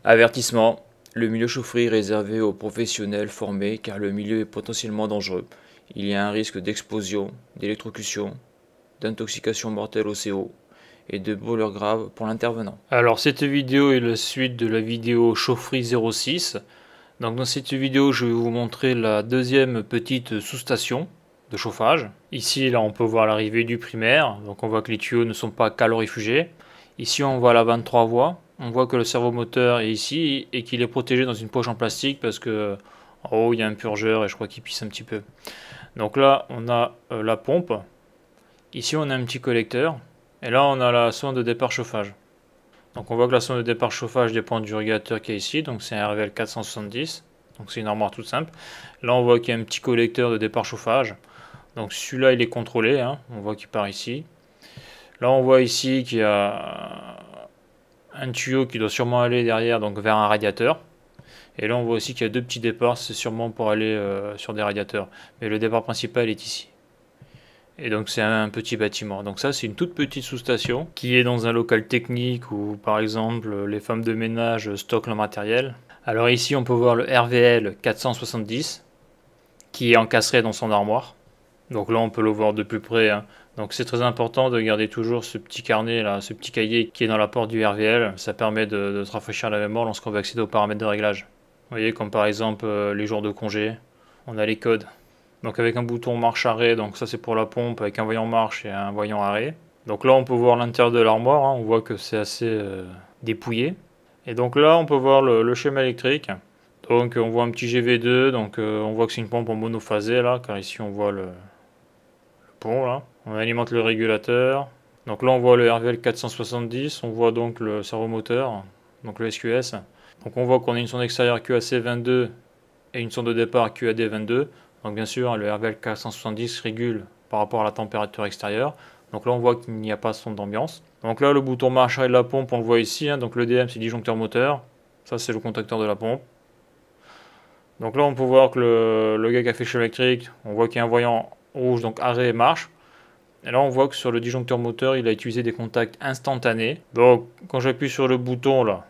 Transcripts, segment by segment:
Avertissement, le milieu chaufferie est réservé aux professionnels formés car le milieu est potentiellement dangereux. Il y a un risque d'explosion, d'électrocution, d'intoxication mortelle au CO et de brûlures graves pour l'intervenant. Alors cette vidéo est la suite de la vidéo chaufferie 06. Donc dans cette vidéo je vais vous montrer la deuxième petite sous-station de chauffage. Ici là on peut voir l'arrivée du primaire, donc on voit que les tuyaux ne sont pas calorifugés. Ici on voit la 23 voies, on voit que le servomoteur est ici et qu'il est protégé dans une poche en plastique parce que en haut il y a un purgeur et je crois qu'il pisse un petit peu. Donc là on a la pompe, ici on a un petit collecteur et là on a la sonde de départ chauffage. Donc on voit que la sonde de départ chauffage dépend du régulateur qui est ici, donc c'est un RVL 470, donc c'est une armoire toute simple. Là on voit qu'il y a un petit collecteur de départ chauffage, donc celui-là il est contrôlé, hein. On voit qu'il part ici. Là on voit ici qu'il y a un tuyau qui doit sûrement aller derrière, donc vers un radiateur. Et là on voit aussi qu'il y a deux petits départs, c'est sûrement pour aller sur des radiateurs. Mais le départ principal est ici. Et donc c'est un petit bâtiment. Donc ça c'est une toute petite sous-station qui est dans un local technique où par exemple les femmes de ménage stockent leur matériel. Alors ici on peut voir le RVL 470 qui est encastré dans son armoire. Donc là on peut le voir de plus près, hein. Donc c'est très important de garder toujours ce petit carnet là, ce petit cahier qui est dans la porte du RVL. Ça permet de se rafraîchir la mémoire lorsqu'on veut accéder aux paramètres de réglage. Vous voyez, comme par exemple les jours de congé, on a les codes. Donc avec un bouton marche-arrêt, donc ça c'est pour la pompe, avec un voyant marche et un voyant arrêt. Donc là on peut voir l'intérieur de l'armoire, hein. On voit que c'est assez dépouillé. Et donc là on peut voir le schéma électrique. Donc on voit un petit GV2, donc on voit que c'est une pompe en monophasé là, car ici on voit le pont là. On alimente le régulateur. Donc là on voit le RVL 470, on voit donc le servomoteur, donc le SQS. Donc on voit qu'on a une sonde extérieure QAC22 et une sonde de départ QAD22. Donc bien sûr, le RVL 470 régule par rapport à la température extérieure. Donc là, on voit qu'il n'y a pas de sonde d'ambiance. Donc là, le bouton marche arrêt de la pompe, on le voit ici, hein. Donc le DM, c'est disjoncteur moteur. Ça, c'est le contacteur de la pompe. Donc là, on peut voir que le gars qui a fait le schéma électrique, on voit qu'il y a un voyant rouge, donc arrêt et marche. Et là, on voit que sur le disjoncteur moteur, il a utilisé des contacts instantanés. Donc, quand j'appuie sur le bouton, là,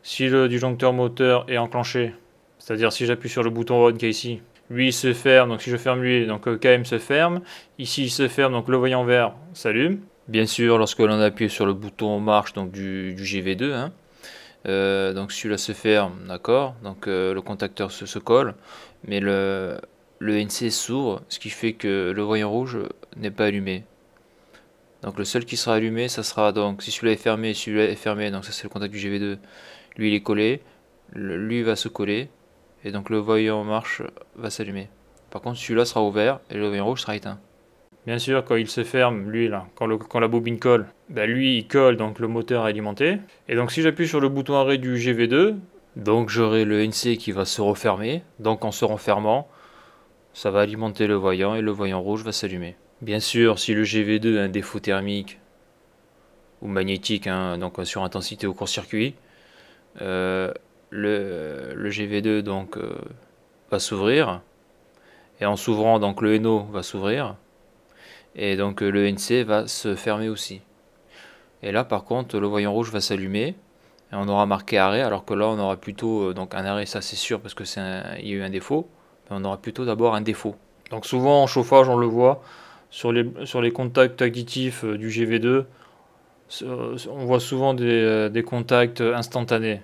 si le disjoncteur moteur est enclenché, c'est-à-dire si j'appuie sur le bouton on qui est ici, lui il se ferme, donc si je ferme lui, donc KM se ferme. Ici il se ferme, donc le voyant vert s'allume. Bien sûr, lorsque l'on appuie sur le bouton marche donc du GV2, hein, donc celui-là se ferme, d'accord, donc le contacteur se colle, mais le NC s'ouvre, ce qui fait que le voyant rouge n'est pas allumé. Donc le seul qui sera allumé, ça sera donc, si celui-là est fermé, celui-là est fermé, donc ça c'est le contact du GV2, lui il est collé, lui va se coller, et donc le voyant marche va s'allumer. Par contre celui-là sera ouvert, et le voyant rouge sera éteint. Bien sûr, quand il se ferme, lui là, quand la bobine colle, bah, lui il colle, donc le moteur est alimenté. Et donc si j'appuie sur le bouton arrêt du GV2, donc j'aurai le NC qui va se refermer, donc en se refermant, ça va alimenter le voyant, et le voyant rouge va s'allumer. Bien sûr, si le GV2 a un défaut thermique ou magnétique, hein, donc sur intensité au court-circuit, le GV2 donc va s'ouvrir, et en s'ouvrant donc le NO va s'ouvrir, et donc le NC va se fermer aussi. Et là par contre le voyant rouge va s'allumer, et on aura marqué arrêt, alors que là on aura plutôt donc un arrêt, ça c'est sûr parce que il y a eu un défaut, mais on aura plutôt d'abord un défaut. Donc souvent en chauffage on le voit, sur les contacts additifs du GV2, on voit souvent des contacts instantanés.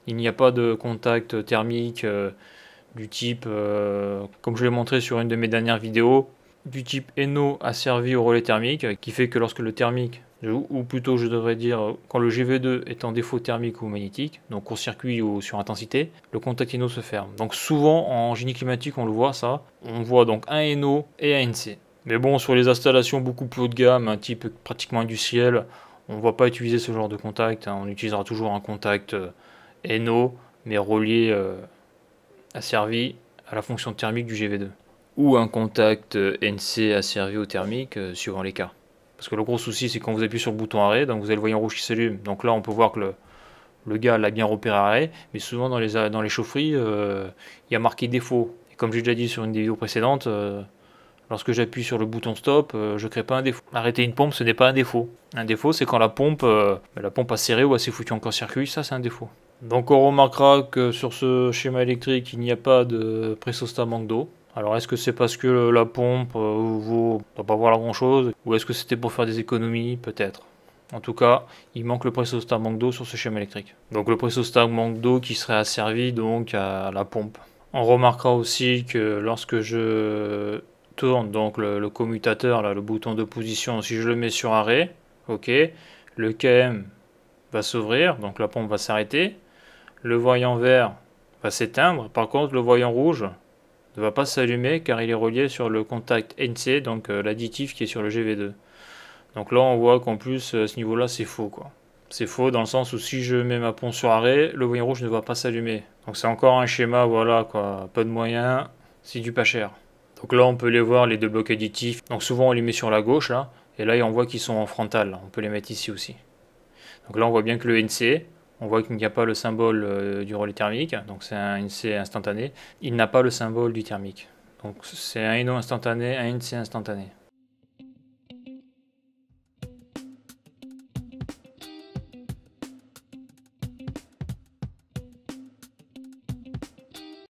Il n'y a pas de contact thermique du type, comme je l'ai montré sur une de mes dernières vidéos, du type NO asservi au relais thermique, qui fait que lorsque le thermique, ou plutôt je devrais dire quand le GV2 est en défaut thermique ou magnétique, donc court-circuit ou sur intensité, le contact NO se ferme. Donc souvent en génie climatique on le voit ça, on voit donc un NO et un NC. Mais bon, sur les installations beaucoup plus haut de gamme, un type pratiquement industriel, on ne va pas utiliser ce genre de contact, hein. On utilisera toujours un contact NO, mais relié asservi à la fonction thermique du GV2. Ou un contact NC asservi au thermique, suivant les cas. Parce que le gros souci, c'est quand vous appuyez sur le bouton arrêt, donc vous avez le voyant rouge qui s'allume. Donc là, on peut voir que le gars l'a bien repéré arrêt, mais souvent dans les chaufferies, il y a marqué défaut. Et comme j'ai déjà dit sur une des vidéos précédentes, lorsque j'appuie sur le bouton stop, je ne crée pas un défaut. Arrêter une pompe, ce n'est pas un défaut. Un défaut, c'est quand la pompe a serré ou a s'est foutue en court-circuit, ça c'est un défaut. Donc on remarquera que sur ce schéma électrique, il n'y a pas de pressostat manque d'eau. Alors est-ce que c'est parce que la pompe ne va pas voir grand chose, ou est-ce que c'était pour faire des économies? Peut-être. En tout cas, il manque le pressostat manque d'eau sur ce schéma électrique. Donc le pressostat manque d'eau qui serait asservi donc à la pompe. On remarquera aussi que lorsque je tourne donc le commutateur, là, le bouton de position, si je le mets sur arrêt, ok, le KM va s'ouvrir, donc la pompe va s'arrêter. Le voyant vert va s'éteindre. Par contre, le voyant rouge ne va pas s'allumer car il est relié sur le contact NC, donc l'additif qui est sur le GV2. Donc là, on voit qu'en plus, à ce niveau-là, c'est faux, quoi. C'est faux dans le sens où si je mets ma pompe sur arrêt, le voyant rouge ne va pas s'allumer. Donc c'est encore un schéma, voilà, quoi. Pas de moyens, c'est du pas cher. Donc là, on peut les voir, les deux blocs additifs. Donc souvent, on les met sur la gauche, là. Et là, on voit qu'ils sont en frontal. On peut les mettre ici aussi. Donc là, on voit bien que le NC, on voit qu'il n'y a pas le symbole du relais thermique, donc c'est un NC instantané. Il n'a pas le symbole du thermique. Donc c'est un NO instantané, un NC instantané.